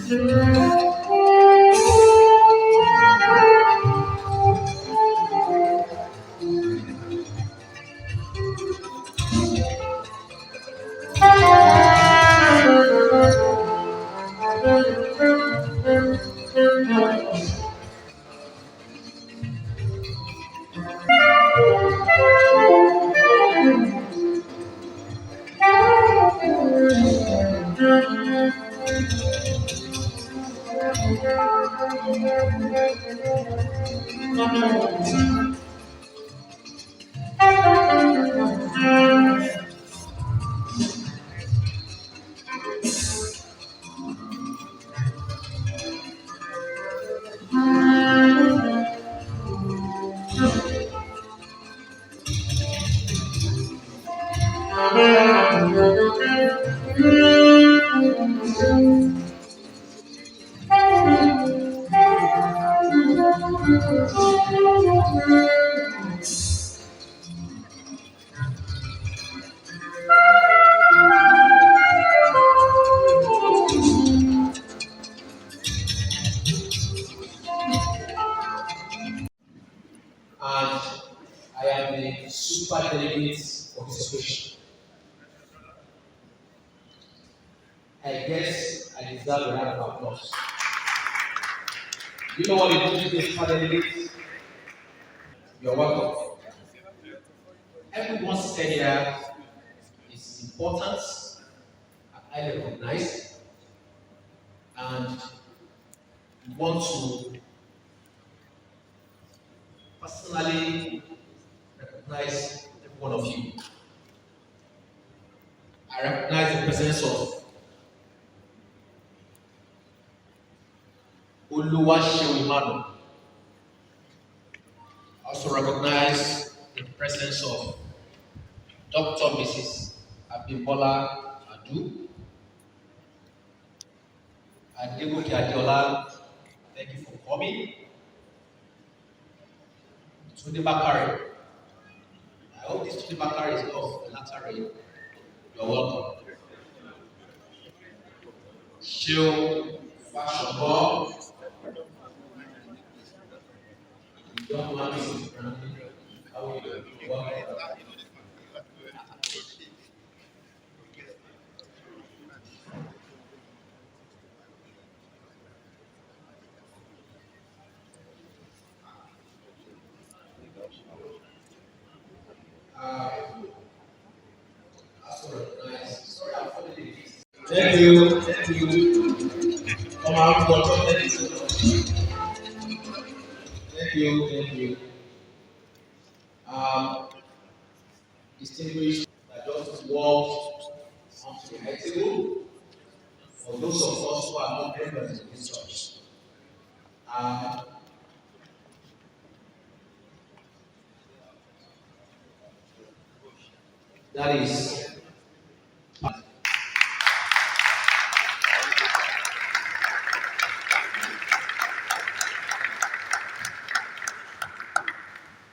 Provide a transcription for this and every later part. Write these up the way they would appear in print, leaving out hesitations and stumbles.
And I am the super delegate for this occasion. I guess I deserve a round of applause. You know what it is, super delegate? You're welcome. Everyone said here is important, I recognize, and want to personally recognize every one of you. I recognize the presence of Oluwaseun. I also recognize the presence of Dr. Mrs. Akinbola Adu, Adegoke Adeola, thank you for coming. Tunde Bakare, I hope this Tunde Bakare is not lateral. You're welcome. Shil Fashobo, you don't want to how are you? Welcome. Sorry, I'm following the list. Thank you, thank you. Come out, Doctor. Thank you, thank you. Um, Distinguished that just walked onto the high table. For those of us who are not members of this church, that is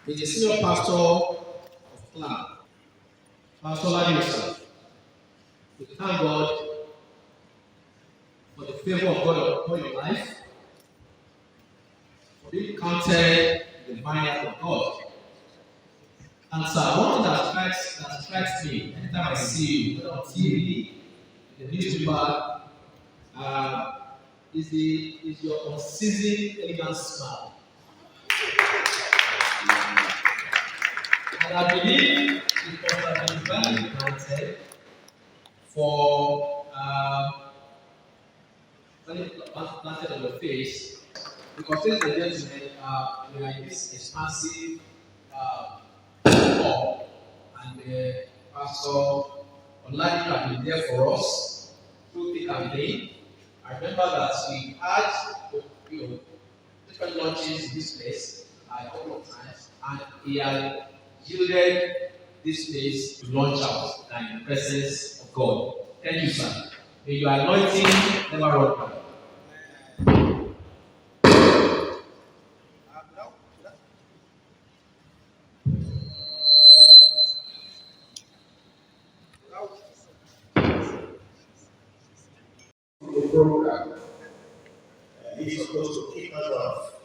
he's the senior pastor of Plan. Pastor Ladius, we thank God for the favor of God upon your life, for being counted in the vineyard of God. And so one that strikes me anytime I see you, whether on TV, in the newspaper, is your unceasing elegant smile. And I believe it must have been divinely granted for when it planted on your face, because ladies and gentlemen, we are in this expansive hall, and Pastor Oladi have been there for us through the campaign. I remember that we had different launches in this place a couple of times, and he had yielded this place to launch out in the presence of God. Thank you, sir. May your anointing never run out. The program. he's supposed to kick us off,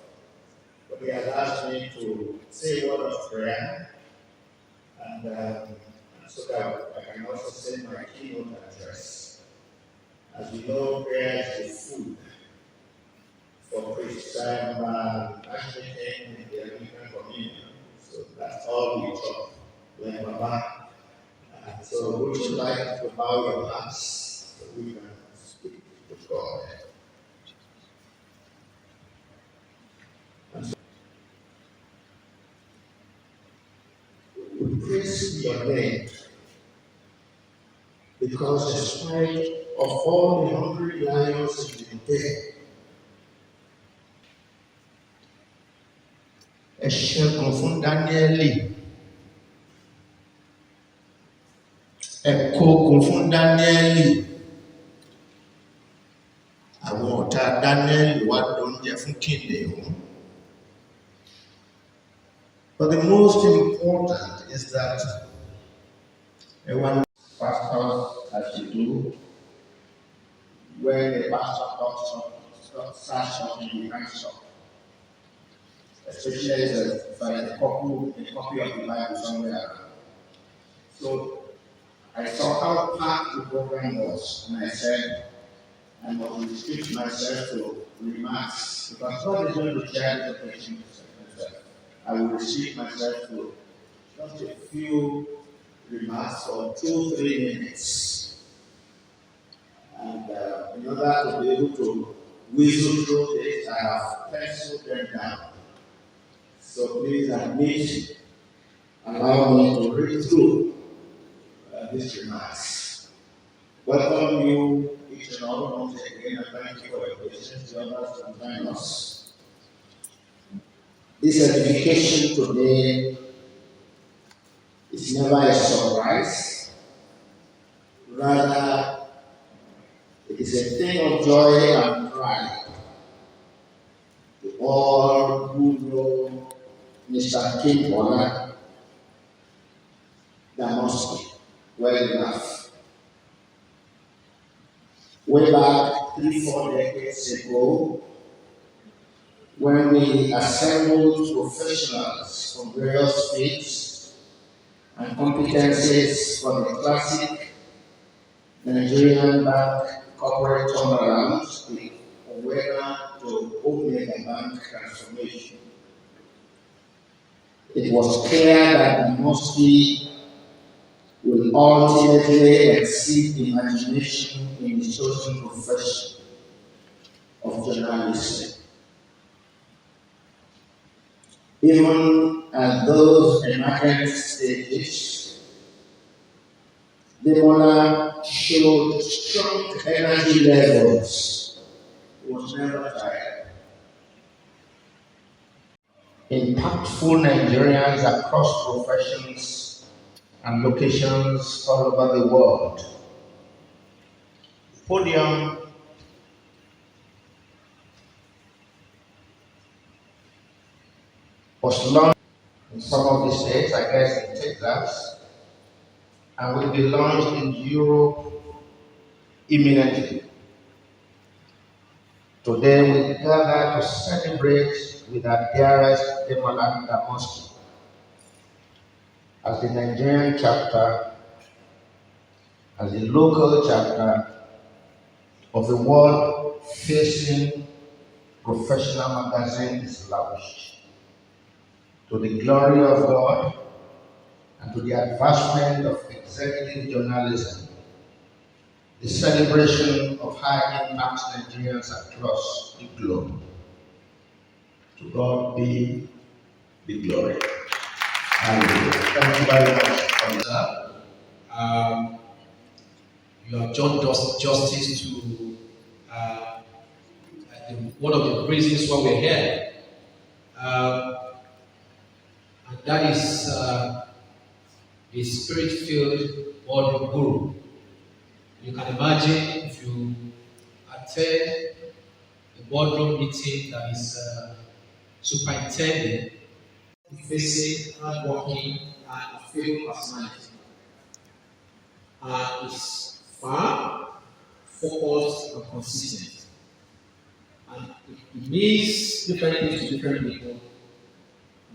but he has asked me to say a word of prayer, and so that I can also say my keynote address. As you know, prayer is the food for Christians. I'm actually in the American communion, so that's all we talk. Like Baba. So would you like to bow your hearts so we can speak to God? We praise your name because despite of all the hungry lions in the day, ẹ ṣẹ́gun fún Dáníẹ́lì, ẹ kógun fún Dáníẹ́lì, àwọn ọ̀tá Dáníẹ́lì wá dóúnjẹ fún kìnìún. But the most important is that everyone pastors as you do, when the pastor starts talking, you can't stop. Especially if I had a copy of the Bible somewhere around. So I saw how packed the program was, and I said, I must restrict myself to remarks, because God is going to share the preaching. I will restrict myself to just a few remarks for 2-3 minutes. And in order to be able to whistle through this, I have penciled them down. So please admit, allow me to read through these remarks. Welcome you each and all once again, and thank you for your patience to others to join us. This edification today is never a surprise. Rather, it is a thing of joy and pride to all who know Mr. Akinbola well enough. Way back 3-4 decades ago, when we assembled professionals from various fields and competencies from the classic Nigerian bank corporate turnaround, the Owena to Omega Bank transformation, it was clear that the mosque will ultimately exceed the imagination in the chosen profession of journalism. Even at those emergent stages, Demola showed strong energy levels. He was never tired. Impactful Nigerians across professions and locations all over the world. Podium was launched in some of the states, I guess in Texas, and will be launched in Europe imminently. Today we gather to celebrate with our dearest Demola Mosque as the Nigerian chapter, as the local chapter of the world-facing professional magazine is launched. To the glory of God and to the advancement of executive journalism, the celebration of high-impact Nigerians across the globe. To God be the glory. Hallelujah. Thank you very much. You have done justice to one of the reasons why we're here. And that is the spirit-filled boardroom guru. You can imagine if you attend a boardroom meeting that is superintending, facing, hardworking, and a faithful personality. Is firm, focused, and consistent. And It means different things to different people.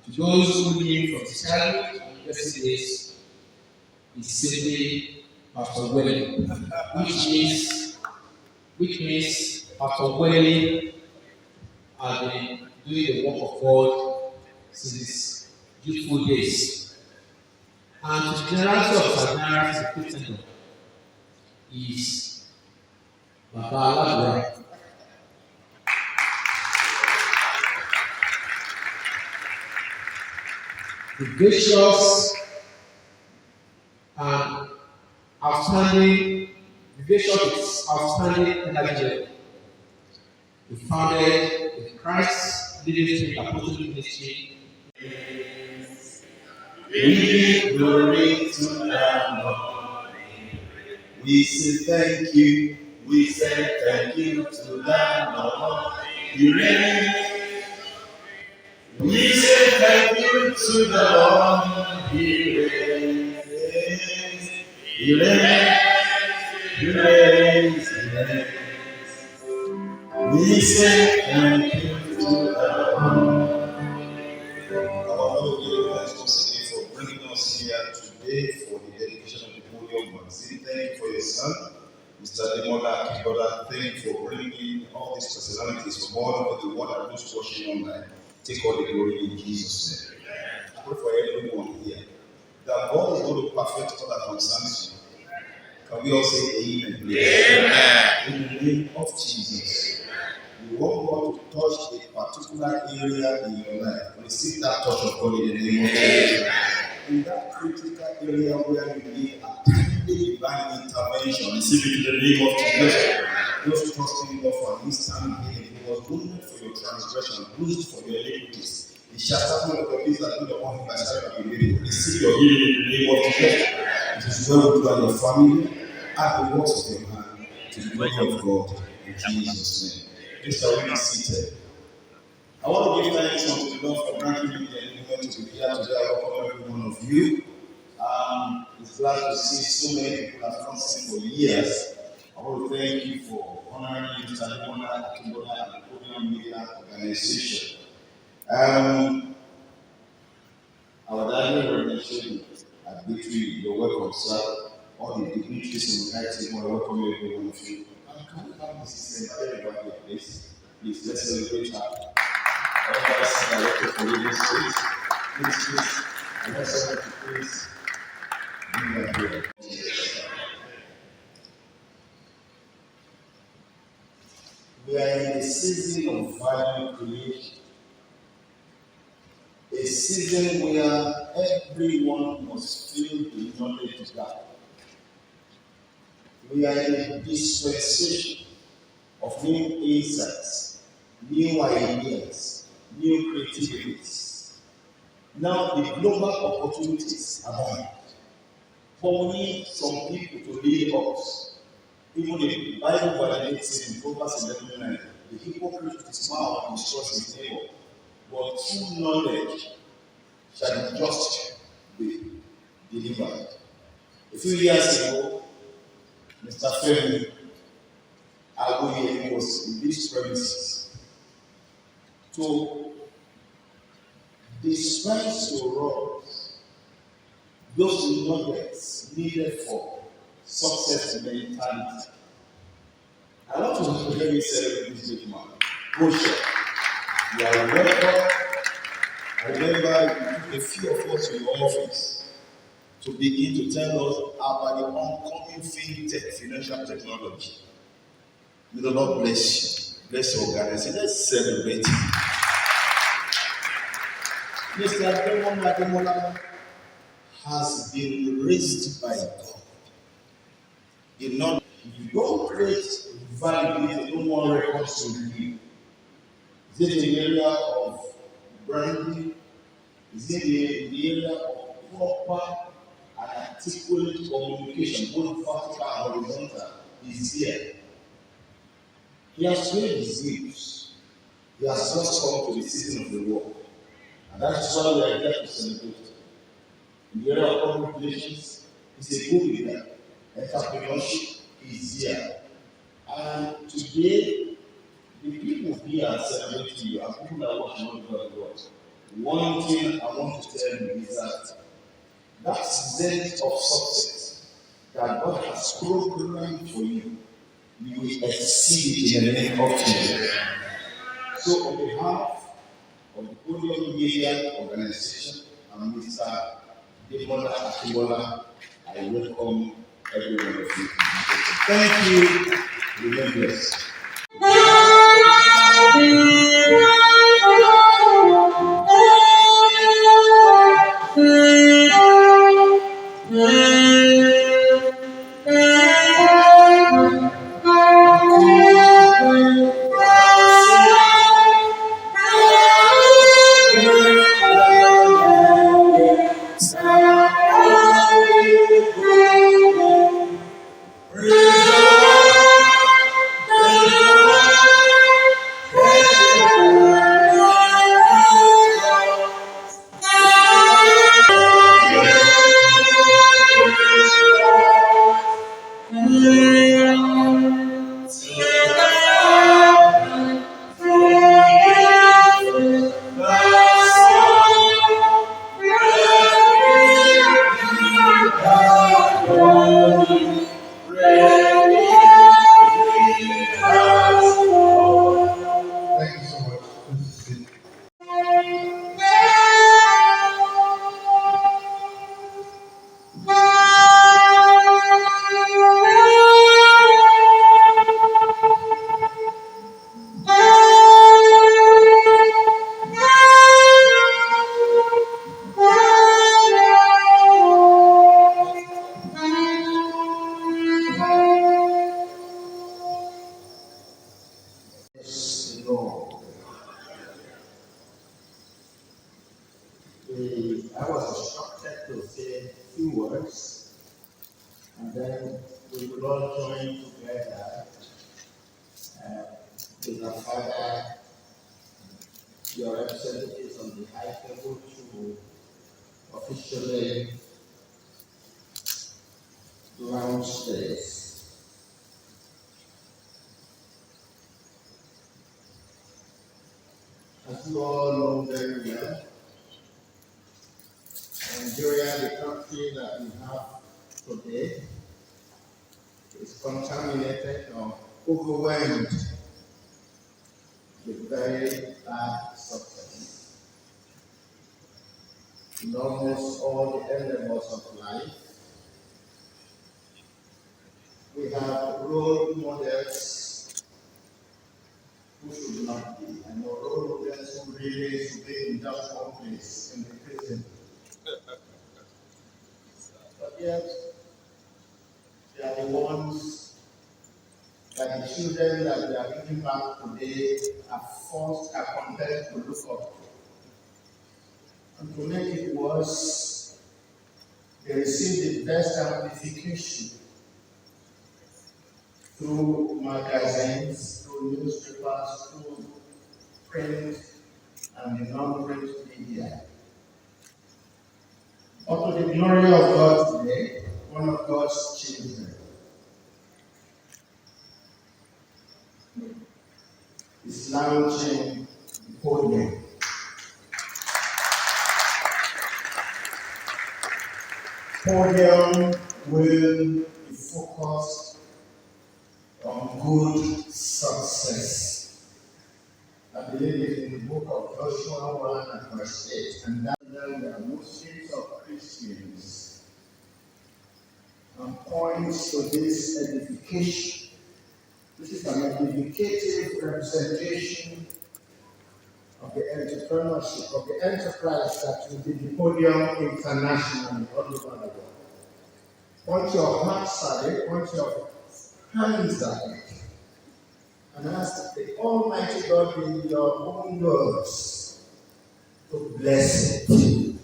To those who knew from his childhood and university days, is simply Pastor Willie, which means Pastor Willie has been doing the work of God since his youthful days. And to the generality of Sagnaras in Christendom is Baba Alabra. The gracious and outstanding, vivacious, outstanding energy. We founded the Christ Living Street Apostolic Ministry. We give glory to the Lord. We say thank you. We say thank you to the Lord. You reign. We say thank you to the Lord. He reigns. He reigns. He reigns. He reigns. We say thank you to the Lord. Our Lord, we give thanks once again for bringing us here today for the dedication of the Podium magazine. Thank you for your son, Mr. Demola, Akinbola. Thank you for bringing all these personalities from all over the world and those watching online. Take all the glory in Jesus' name. I pray for everyone here that God is going to perfect all that concerns you. Can we all say amen, please? Amen. In the name of Jesus. You want God to touch a particular area in your life. Receive that touch of God in the name of Jesus. In that critical area where you need a timely divine intervention, receive it in the name of Jesus. Just trusting God for an instant healing. He was wounded for your transgression, bruised for your iniquities. The chastisement of your peace that put upon him by side of the miracle. Receive your healing in the name of Jesus. It is well with you and your family and the works of your hand to the glory of God in Jesus' name. Please shall we be seated. I want to give thanks unto the Lord for granting me the enablement to be here today. I welcome every one of you. It's glad to see so many people have not seen for years. I want to thank you for honoring Mr. Demola, Akinbola, and Podium Media Organization. Our daddy organization at Victory, you're welcome, sir. All the dignitaries in the IT, I welcome every one of you. Can we have this system? Everybody, please. Please, let's celebrate her. All of us are working for leading streets. Please. And let's celebrate, please. We are here. We are in a season of value creation. A season where everyone must feel the knowledge of God. We are in a dispensation of new insights, new ideas, new creativities. Now the global opportunities abound. But we need some people to lead us. Even the Bible validates in Proverbs 11:9, the hypocrite with his mouth destroys his neighbor, but through knowledge shall the just be delivered. A few years ago, Mr. Femi Agoye was in these premises to dispense to us those nuggets needed for success mentality. I want to hear you celebrate this big man. Moshe, you are welcome. I remember you took a few of us to your office to begin to tell us about the oncoming fintech, financial technology. May the Lord bless you. Bless your organization. Let's celebrate. Mr. Demola has been raised by God. If you don't create value, no one records to you. Is it in the area of branding? Is it in the area of proper and articulate communication, both vertical and horizontal? Is here. He has paid his dues. He has just come to the season of the war. And that's why we are here to celebrate. In the area of public relations, he's a good leader. Entrepreneurship is here. And today, the people we are celebrating you, and people that watch not God God. One thing I want to tell you is that zest of success that God has programmed for you, you will exceed in the name of Jesus. So, on behalf of the Podium Media Organization and Mr. Demola Akinbola, I welcome every one of you. Thank you. Remain blessed. Thank you so much. This is it. Yes, Lord. I was instructed to say a few words, and then we will all join together uh, with our Father, your representatives on the high table to officially launch this. As you all know very well, Nigeria, the country that we have today, is contaminated or overwhelmed with very bad substance. In almost all the endeavors of life, we have role models who should not be, and role models who really should be in just one place, in the prison. But yet, they are the ones that the children that we are giving back today are compelled to look up to. And to make it worse, they receive the best amplification through magazines, through newspapers, through print and the non-print media. But to the glory of God today, one of God's children is launching the Podium. Podium will be focused on good success. I believe it in the book of Joshua 1 and verse 8. And that we are Muslims or Christians, and points to this edification. This is an edificative representation of the entrepreneurship, of the enterprise that will be the Podium internationally all over the world. Point your hearts at it, point your hands at it, and ask the Almighty God in your own words to bless it.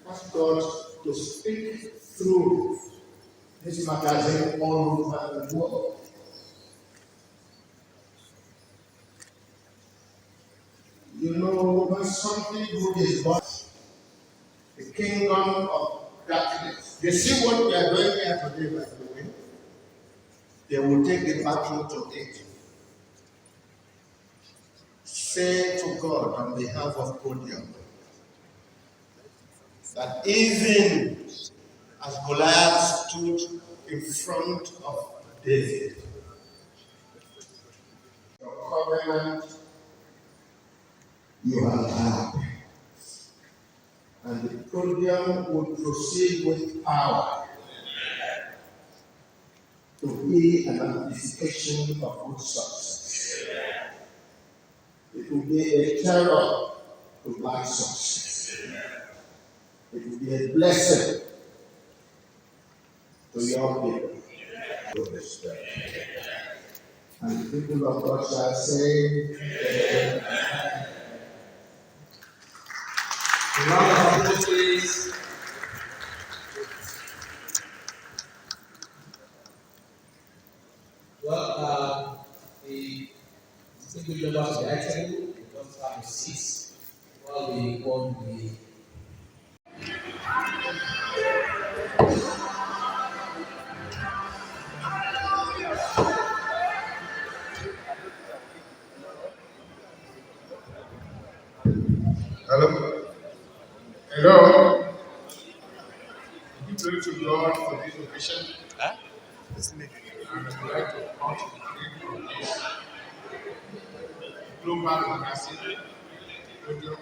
Ask God to speak through this magazine all over the world. You know, when something good is born, the kingdom of darkness. You see what we are doing here today, by the way. they will take the battle to it. Say to God on behalf of Podium that even as Goliath stood in front of David, your covenant you have had, and the Podium will proceed with power to be an anticipation of good success. It will be a terror to black success. It will be a blessing to your people. And the people of God shall say, A round of applause, please. Well, the single members of the table just have a seat while we call the. Hello? Hello? Give glory to God for this occasion. And I would like to come to the name of this global magazine, Podium.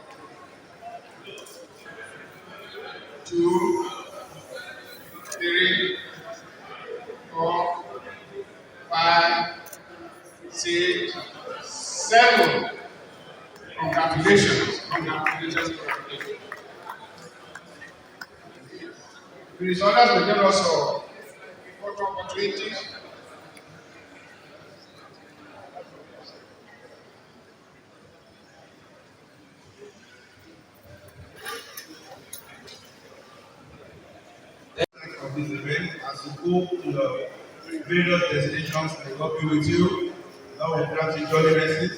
2, 3, 4, 5, 6, 7. Congratulations. Congratulations. Congratulations. The results will give us photo opportunities. Of this event as you go to the various destinations, may God be with you. Lord will grant you jolly mercy.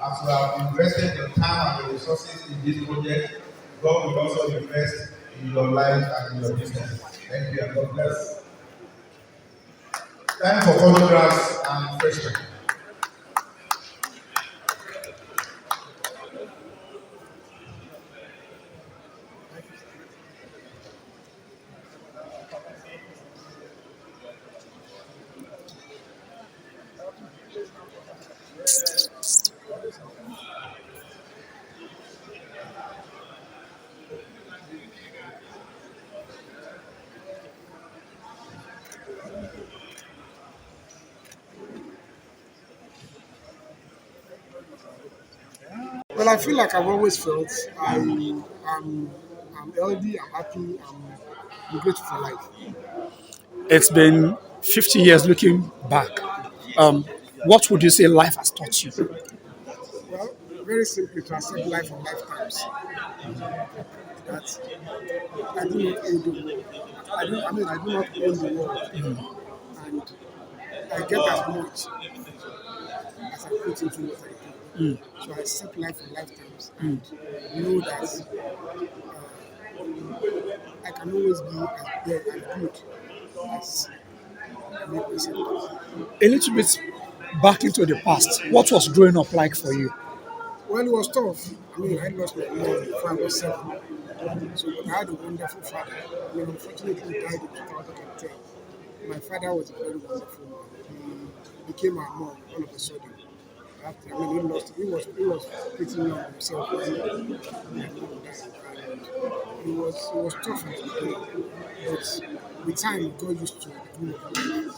As you have invested your time and your resources in this project, God will also invest in your life and in your business. Thank you and God bless. Time for photographs and freshmen. Well, I feel like I've always felt I'm healthy, I'm happy, I'm grateful for life. It's been 50 years looking back. Um, what would you say life has taught you? Well, very simply to accept life in lifetimes. That I do not own the world. I do not own the world, and I get as much as I put into what I do. So I accept life in lifetimes and know that I can always be as there and good as I make myself. A little bit back into the past. What was growing up like for you? Well, it was tough. I lost my mom before I was 7. So, but I had a wonderful father. Unfortunately, he died in 2010. My father was a very wonderful man. He became our mom all of a sudden. After, he lost. He was pretty young himself when my mom died, and it was tough at the beginning. But with time, we got used to the groove of life.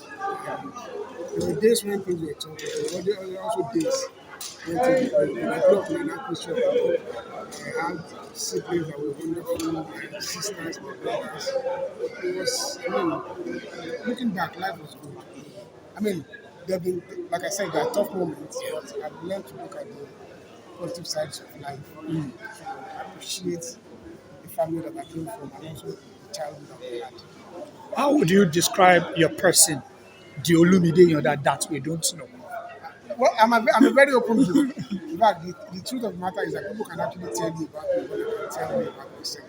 There were days when things were tough. There were also days when I grew up in an atmosphere. I had siblings that were wonderful, my sisters, my brothers. It was, looking back, life was good. I mean, there have been, like I said, there are tough moments, but I've learned to look at the positive sides of life. So I appreciate the family that I came from and also the childhood that I had. How would you describe your person, the Olumide that we don't know? Well, I'm a very open book. In fact, the truth of the matter is that people can actually tell you about me more than they can tell me about myself.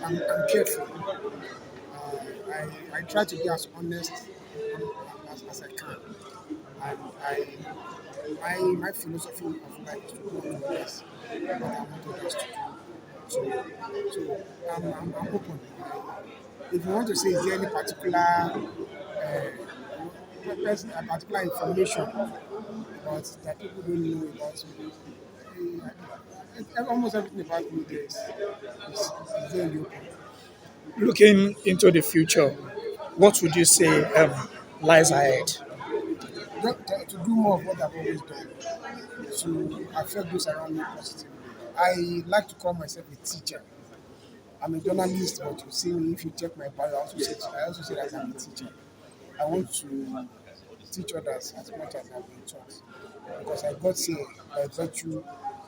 I'm careful. I try to be as honest as I can. And my philosophy of life is to do unto others what I want others to do. So I'm open. If you want to say, is there any particular information about that people don't know about me? Almost everything about me there is there in the open. Looking into the future, what would you say lies ahead? To do more of what I've always done, to affect those around me positively. I like to call myself a teacher. I'm a journalist, but you see me, if you check my bio, I also say that I'm a teacher. I want to teach others as much as I've been taught. Because I got here by virtue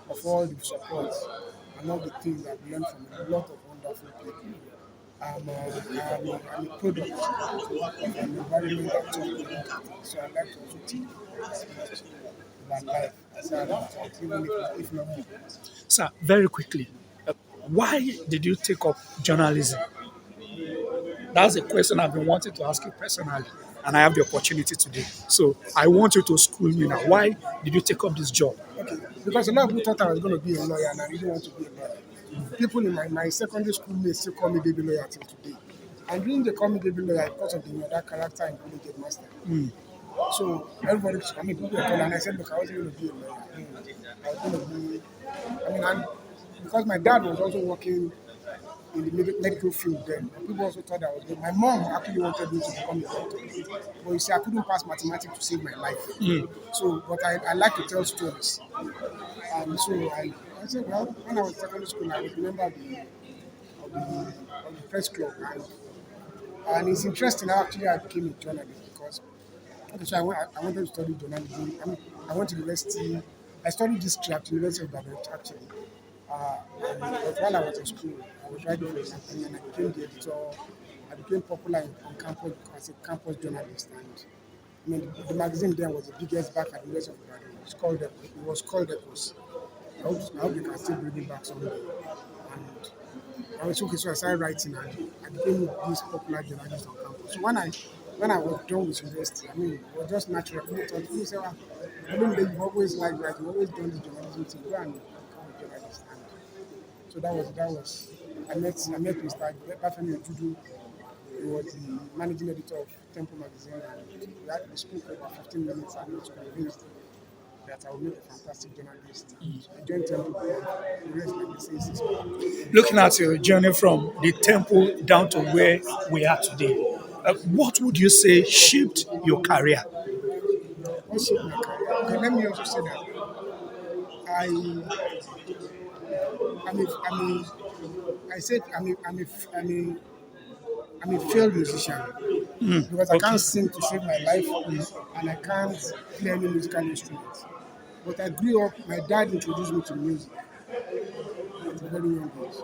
of all the support and all the things I've learned from a lot of wonderful people. I'm a product of an environment that taught me a lot of things. So I like to also teach as much about life as I've been taught, even if not more. Sir, very quickly, why did you take up journalism? That's a question I've been wanting to ask you personally, and I have the opportunity today. So I want you to school me now. Why did you take up this job? Okay, because a lot of people thought I was going to be a lawyer and I didn't want to be a lawyer. People in my secondary school mates still call me baby lawyer till today. And during they call me baby lawyer because of the other character in college headmaster. So everybody was coming, people were calling, and I said, look, I wasn't going to be a lawyer. I was going to be, because my dad was also working in the medical field then. People also thought I was good. My mom actually wanted me to become a doctor. But you see, I couldn't pass mathematics to save my life. So, but I like to tell stories. And so I said, well, when I was in secondary school, I was a member of the press club. And it's interesting how actually I became a journalist because okay, so I wanted to study journalism. I went to university. I studied history at the University of Ibadan, actually. But while I was in school, I was writing for something and I became the editor. I became popular on campus as a campus journalist. And the magazine then was the biggest back at the University of Ibadan. It was called Epos. I hope they can still bring it back someday. And I was okay, so I started writing and I became this popular journalist on campus. So when I was done with university, it was just natural. People say, well, I don't you've always liked writing, you've always done the journalism thing, go and become a journalist. And so that was I met Mr. Bafemi Ojudu. He was the managing editor of Temple magazine and we spoke for about 15 minutes and he was convinced that I would make a fantastic journalist. I joined Temple and the rest, like they say, is history. Looking at your journey from the temple down to where we are today, what would you say shaped your career? What shaped my career? Okay, let me also say that I, I'm a, I'm a, I said I'm a failed musician because I Okay. can't sing to save my life and I can't play any musical instrument. But I grew up. My dad introduced me to music at a very young age.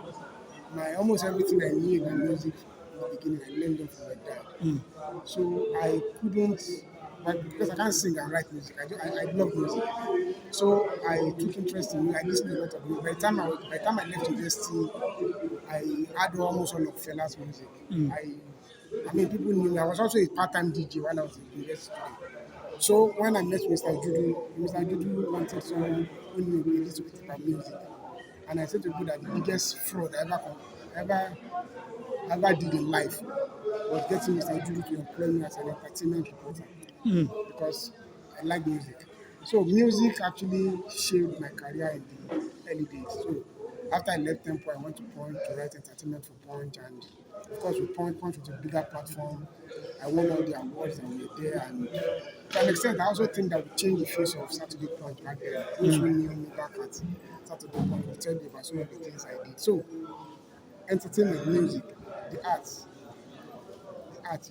Almost everything I knew about music in the beginning, I learned them from my dad. So I couldn't, but because I can't sing and write music, I love music. So I took interest in music. I listened to a lot of music. By the time I left university, I had almost all of Fela's music. People knew me. I was also a part-time DJ while I was in university. So when I met Mr. Judu wanted someone who knew a little bit about music. And I said to people that the biggest fraud ever, ever did in life was getting Mr. Judu to employ me as an entertainment reporter because I like music. So music actually shaped my career in the early days. So after I left Tempo, I went to Punch to write entertainment for Punch, and of course with Punch was a bigger platform. I won all the awards that were there, and to an extent, I also think that we changed the face of Saturday Punch back then. Those who knew me back at Saturday Punch will tell you about some of the things I did. So entertainment, music, the arts,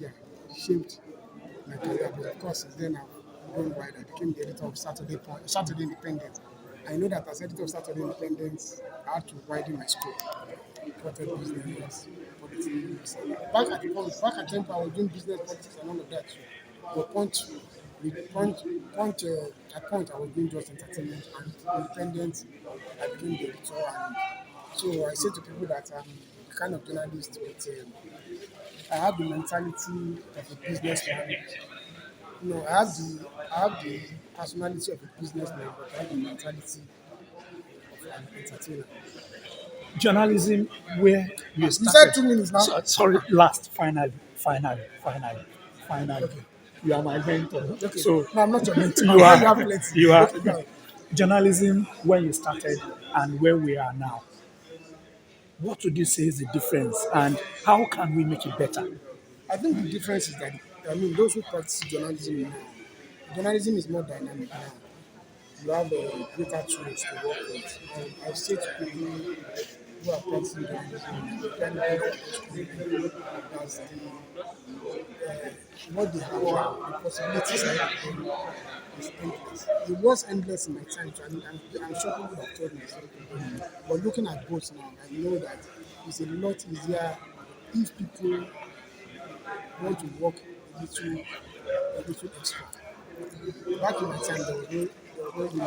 yeah, shaped my career. But of course, since then I've grown wide. I became the editor of Saturday Independent. I know that as editor of Saturday Independent, I had to widen my scope. Quoted business, politics. Back at Temple, I was doing business, politics, and all of that. So, but at Punch, I was doing just entertainment and independent. I became the editor, and so I say to people that I'm the kind of journalist with I have the mentality of a businessman No, I have the personality of a businessman, but I have the mentality of an entertainer. Journalism where you You said started. 2 minutes now. Sorry, last, finally. Okay. You are my mentor. Okay. So No, I'm not your mentor. you I'm sure are you have plenty. you are Okay, go ahead. journalism when you started and where we are now. What would you say is the difference and how can we make it better? I think the difference is that those who practice journalism now, journalism is more dynamic now. You have greater tools to work with. And I say to people who are practicing journalism, the benefit of this as what they have now, the possibilities that they bring is endless. It was endless in my time, so I'm sure people would have told me something. But looking at both now, I know that it's a lot easier if people want to work a little extra. Back in my time, there was no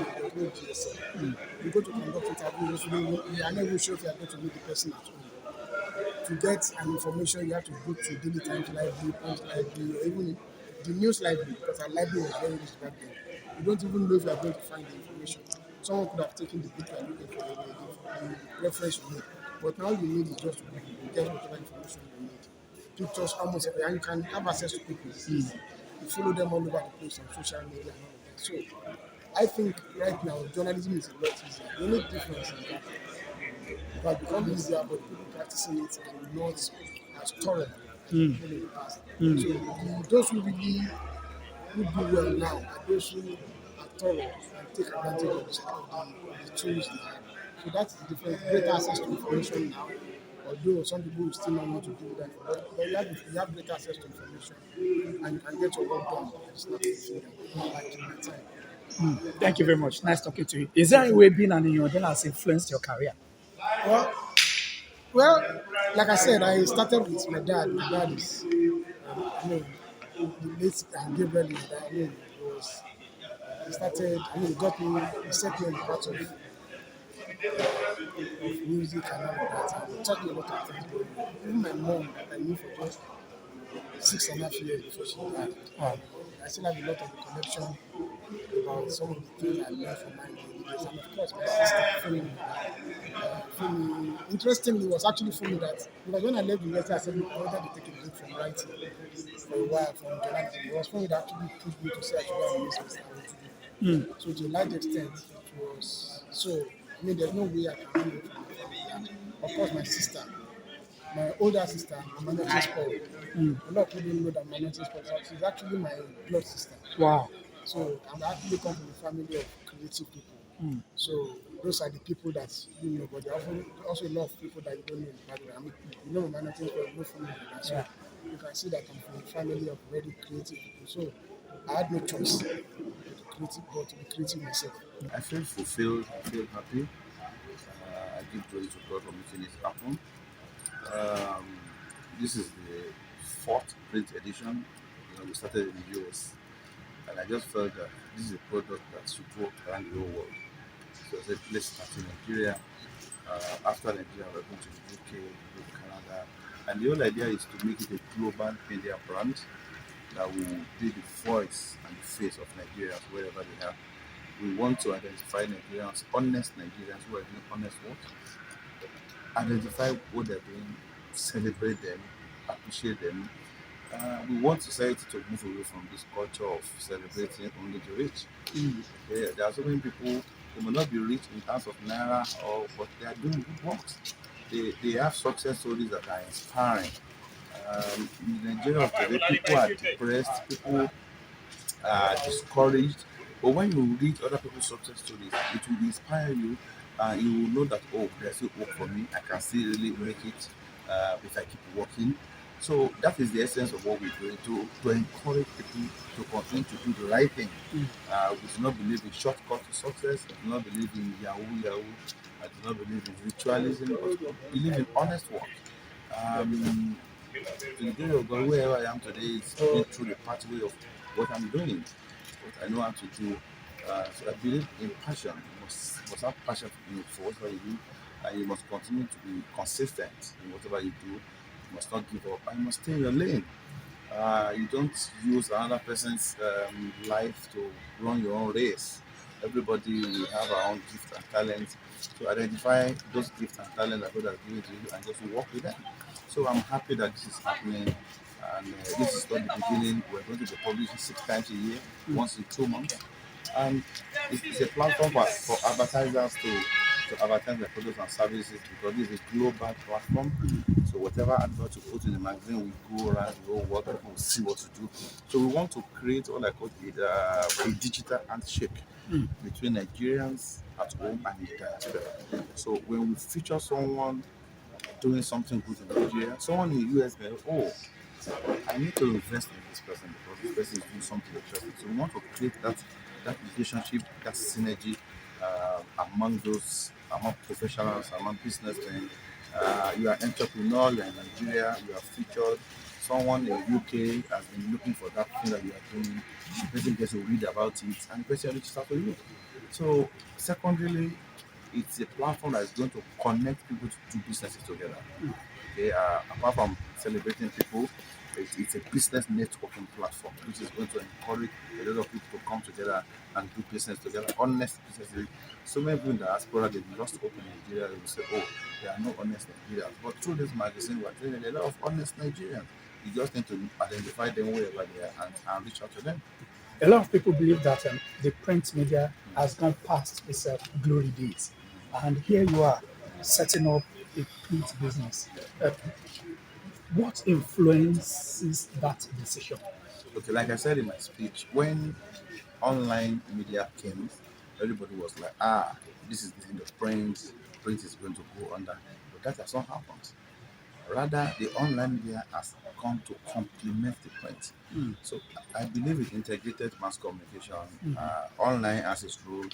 GSM. You go to conduct interviews, you are not even sure if you are going to meet the person at home. To get an information, you have to go to Daily Times Library, Punch Library, or even the news library, because our library was very rich back then. You don't even know if you are going to find the information. Someone could have taken the book you are looking for, the reference you need. But now you need is just to Google, you get whatever information you need. Pictures, almost, and you can have access to people. It's easy. You follow them all over the place on social media and all of that. So I think right now journalism is a lot easier. The only difference is that it has become easier, but people practicing it are not as thorough as people in the past. So those who do well now are those who are thorough and take advantage of the tools they have. So that's the difference. Greater access to information now, although some people will still not want to do that. But you have greater access to information and you can get your work done at the snap of a finger, like in my time. Thank you very much. Nice talking to you. Is there any way being an Inyodon has influenced your career? Well, well, like I said, I started with my dad. My dad is, the late Gabriel is that. He started, he got me, he set me on the path of music and all of that. And he taught me a lot of things. Even my mom, that I knew for just 6.5 years before she died, I still have a lot of connection about some of the things I learned from my daily days. And of course, my sister, Fumi, interestingly, it was actually Fumi that, because when I left university, I said, I wanted to take a break from writing for a while, from journalism. It was Fumi that actually pushed me to say I should go and use this thing I want to do. So to a large extent, it was, so, there's no way I can run away from my family. Of course, my sister, my older sister, Mama Sport. A lot of people don't know that Mama Sport, she's actually my blood sister. Wow. So I'm actually come from a family of creative people. So those are the people that you know, but there are also a lot of people that you don't know in the background. My nothing but no family like that. So you can see that I'm from a family of very creative people. So I had no choice but to be creative myself. I feel fulfilled, I feel happy. I give glory to God for making it happen. Um, this is the fourth print edition. We started in the US, and I just felt that this is a product that should go around the whole world. So I said, let's start in Nigeria. After Nigeria, we're going to the UK, go to Canada. And the whole idea is to make it a global media brand that will be the voice and the face of Nigerians wherever they are. We want to identify Nigerians, honest Nigerians who are doing honest work, identify what they're doing, celebrate them, appreciate them. We want society to move away from this culture of celebrating only the rich. There are so many people who may not be rich in terms of naira, but they are doing good work. They have success stories that are inspiring. In Nigeria today, people are depressed, people are discouraged. But when you read other people's success stories, it will inspire you, and you will know that, oh, there's still hope for me. I can still really make it if I keep working. So that is the essence of what we're doing, to encourage people to continue to do the right thing. We do not believe in shortcut to success. We do not believe in yahoo. I do not believe in ritualism, but believe in honest work. To the glory of God, wherever I am today, it's been through the pathway of what I'm doing, what I know how to do. So I believe in passion. You must have passion for whatever you do, and you must continue to be consistent in whatever you do. You must not give up, and you must stay in your lane. You don't use another person's life to run your own race. Everybody, we have our own gifts and talents. To identify those gifts and talents that God has given to you and just work with them. So I'm happy that this is happening. And this is not the beginning. We're going to be publishing 6 times a year, once in 2 months. And it's a platform for advertisers to advertise their products and services because this is a global platform. So whatever advert you put in the magazine will go around the whole world, people will see what you do. So we want to create what I call a digital handshake between Nigerians at home and the diaspora. So when we feature someone doing something good in Nigeria, someone in the US may, oh, I need to invest in this person because this person is doing something interesting. So we want to create that relationship, that synergy among professionals, among businessmen. You are entrepreneur, you are in Nigeria, you are featured. Someone in UK has been looking for that thing that you are doing. The person gets to read about it, and the person reaches out to you. So, secondarily, it's a platform that is going to connect people to do businesses together. Okay, apart from celebrating people, it's a business networking platform which is going to encourage a lot of people to come together and do business together, honest business. So many people in the diaspora, they lost hope in Nigeria. They will say, oh, there are no honest Nigerians. But through this magazine, we're telling a lot of honest Nigerians. You just need to identify them wherever they are and reach out to them. A lot of people believe that the print media has gone past its glory days. And here you are setting up a print business. Uh, what influences that decision? Okay, like I said in my speech, when online media came, everybody was like, this is the end of print. Print is going to go under. But that has not happened. Rather, the online media has come to complement the print. So I believe in integrated mass communication. Online has its role,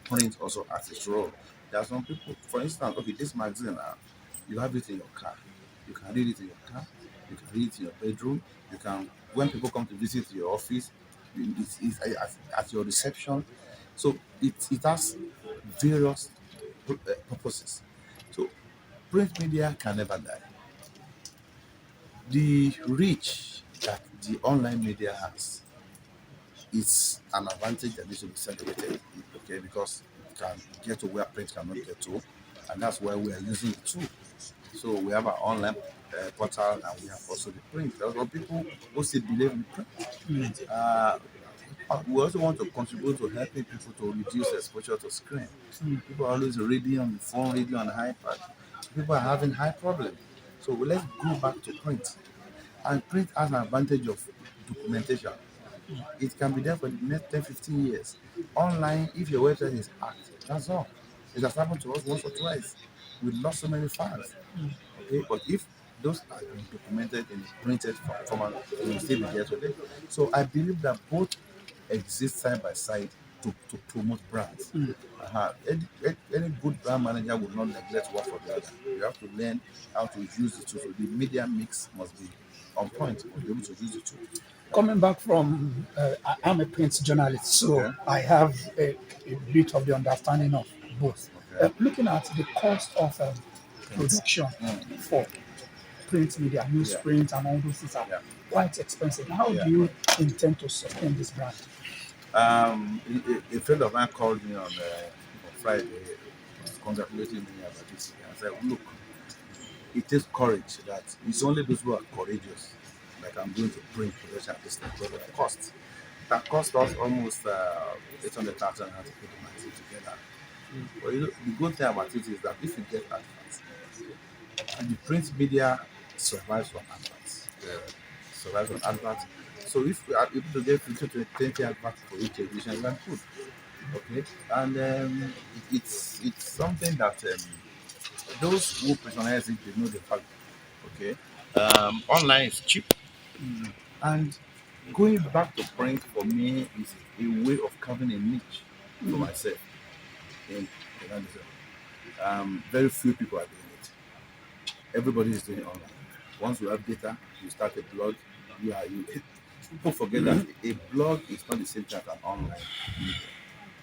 print also has its role. There are some people, for instance, okay, this magazine, you have it in your car. You can read it in your car. You can read it in your bedroom. You can, when people come to visit your office, it's at your reception. So it has various purposes. So print media can never die. The reach that the online media has is an advantage that needs to be celebrated, okay, because it can get to where print cannot get to, and that's why we are using it too. So we have our online portal and we have also the print. There are some people who still believe in print. We also want to contribute to helping people to reduce exposure to screen. People are always reading on the phone, reading on the iPad. People are having high problems. So let's go back to print. And print has an advantage of documentation. It can be there for the next 10, 15 years. Online, if your website is hacked, that's all. It has happened to us once or twice. We lost so many files. Okay, but if those are documented in printed format, they will still be there today. So I believe that both exist side by side to promote brands. Any good brand manager will not neglect one for the other. You have to learn how to use the two. So the media mix must be on point. Be able to use the two. Coming back from, I'm a print journalist, so Okay. I have a bit of the understanding of both. Okay. Looking at the cost of Print. production for print media, Yeah. newsprint, and all those things are Yeah. quite expensive. How Yeah. do you intend to sustain this brand? A friend of mine called me on Friday, congratulating me about this. I said, look, it takes courage that it's only those who are courageous that I'm going to bring production at this time because of the cost. That cost us almost 800,000 to put the magazine together. But the good thing about it is that if you get adverts, and the print media survives from adverts. Survives from adverts. So if we are able to get 15 to 20 adverts for each edition, that's good. Okay, and it's something that those who personalize it, they know the fact. Okay, online is cheap, and going back to print for me is a way of carving a niche for myself in journalism. Very few people are doing it. Everybody is doing it online. Once you have data, you start a blog. People forget that a blog is not the same thing as an online media.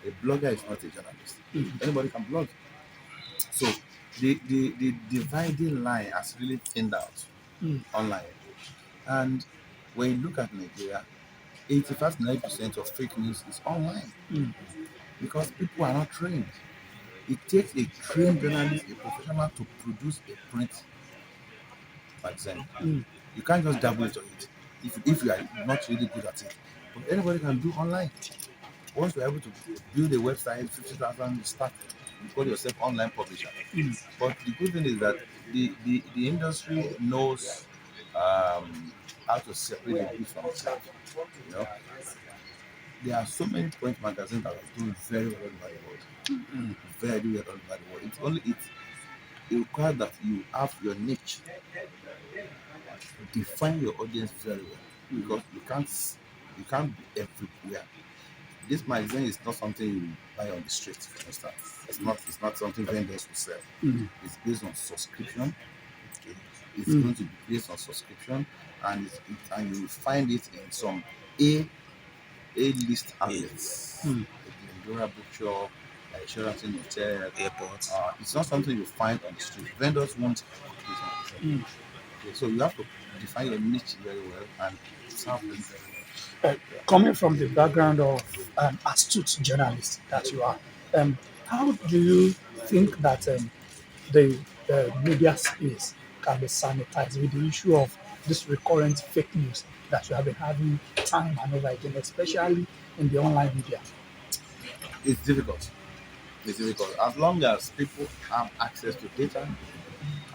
A blogger is not a journalist. Anybody can blog. So the dividing line has really thinned out online. And when you look at Nigeria, 85 to 90% of fake news is online because people are not trained. It takes a trained journalist, a professional, to produce a print magazine. You can't just dabble into it if you are not really good at it. But anybody can do online. Once you're able to build a website, 50,000, you start, you call yourself online publisher. But the good thing is that the industry knows how to separate the good from the bad. You know, there are so many print magazines that are doing very well over the world. Very well over the world. It requires that you have your niche, define your audience very well, because you can't be everywhere. This magazine is not something you buy on the street, for instance. It's not something vendors will sell. It's based on subscription. Okay? It's going to be based on subscription, and and you will find it in some A list outlets, like the Glendora Bookshop, like Sheraton Hotel, Airport. it's not something you find on the street. Vendors won't put it on the street. Okay, so you have to define your niche very well and serve them very well. Coming from the background of astute journalist that you are, how do you think that the media space can be sanitized with the issue of this recurrent fake news that you have been having time and over again, especially in the online media? It's difficult. It's difficult. As long as people have access to data,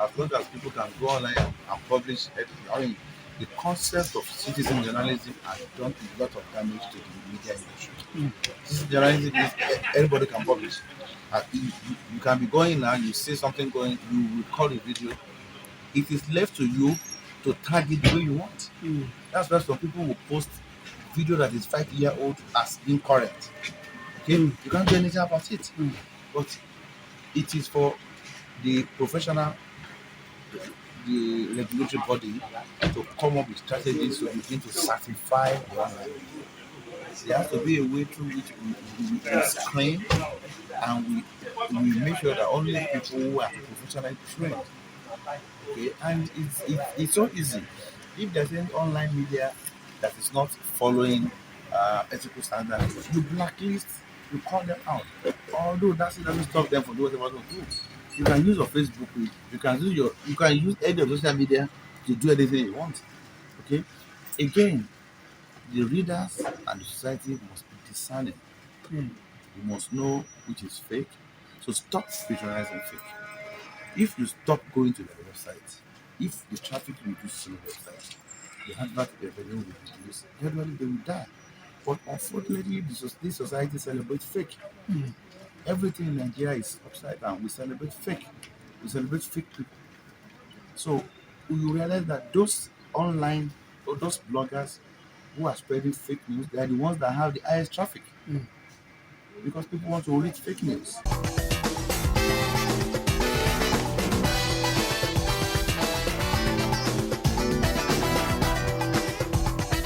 as long as people can go online and publish everything. I mean, the concept of citizen journalism has done a lot of damage to the media industry. Citizen journalism is anybody can publish. You can be going now, you see something going, you record a video. It is left to you to tag it the way you want. That's why some people will post video that is 5 year old as incorrect. Okay, you can't do anything about it. But it is for the professional, the regulatory body to come up with strategies to begin to certify the online. There has to be a way through which we screen and we make sure that only people who are professionally trained. Okay, and it's so easy. If there's any online media that is not following ethical standards, you blacklist, you call them out. Although that still doesn't stop them from doing what they want to do. You can use your Facebook page, you can use any of social media to do anything you want. Okay? Again, the readers and the society must be discerning. You must know which is fake. So stop patronizing fake. If you stop going to their website, if the traffic reduces on the website, the advert revenue will reduce, gradually they will die. But unfortunately, this society celebrates fake. Everything in Nigeria is upside down. We celebrate fake. We celebrate fake people. So we realize that those online or those bloggers who are spreading fake news, they are the ones that have the highest traffic because people want to read fake news.